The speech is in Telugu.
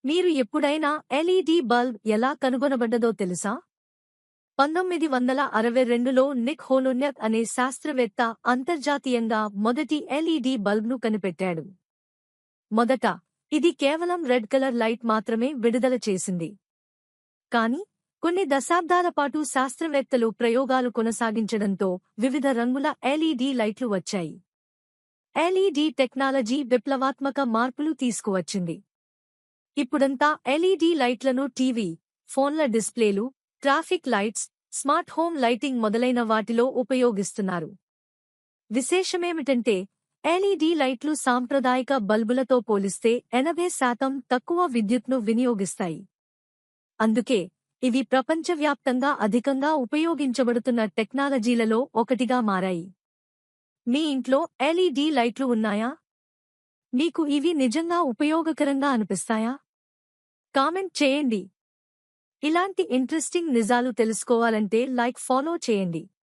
మీరు ఎప్పుడైనా ఎల్ఈడి బల్బ్ ఎలా కనుగొనబడ్డదో తెలుసా? 1962లో నిక్ హోలోన్యక్ అనే శాస్త్రవేత్త అంతర్జాతీయంగా మొదటి ఎల్ఈడి బల్బ్ను కనిపెట్టాడు. మొదట ఇది కేవలం రెడ్ కలర్ లైట్ మాత్రమే విడుదల చేసింది. కానీ కొన్ని దశాబ్దాల పాటు శాస్త్రవేత్తలు ప్రయోగాలు కొనసాగించడంతో వివిధ రంగుల ఎల్ఈడి లైట్లు వచ్చాయి. ఎల్ఈడి టెక్నాలజీ విప్లవాత్మక మార్పులు తీసుకువచ్చింది. ఇప్పుడంతా ఎల్ఈడి లైట్లను టీవీ, ఫోన్ల డిస్ప్లేలు, traffic lights, smart home lighting మొదలైన వాటిలో ఉపయోగిస్తున్నారు. విశేషమేమిటంటే ఎల్ఈడి లైట్లు సాంప్రదాయిక బల్బులతో పోలిస్తే 80% తక్కువ విద్యుత్ను వినియోగిస్తాయి. అందుకే ఇవి ప్రపంచవ్యాప్తంగా అధికంగా ఉపయోగించబడుతున్న టెక్నాలజీలలో ఒకటిగా మారాయి. మీ ఇంట్లో ఎల్ఈడి లైట్లు ఉన్నాయా? మీకు ఇవి నిజంగా ఉపయోగకరంగా అనిపిస్తాయా? కామెంట్ చేయండి. ఇలాంటి ఇంట్రెస్టింగ్ నిజాలు తెలుసుకోవాలంటే లైక్ ఫాలో చేయండి.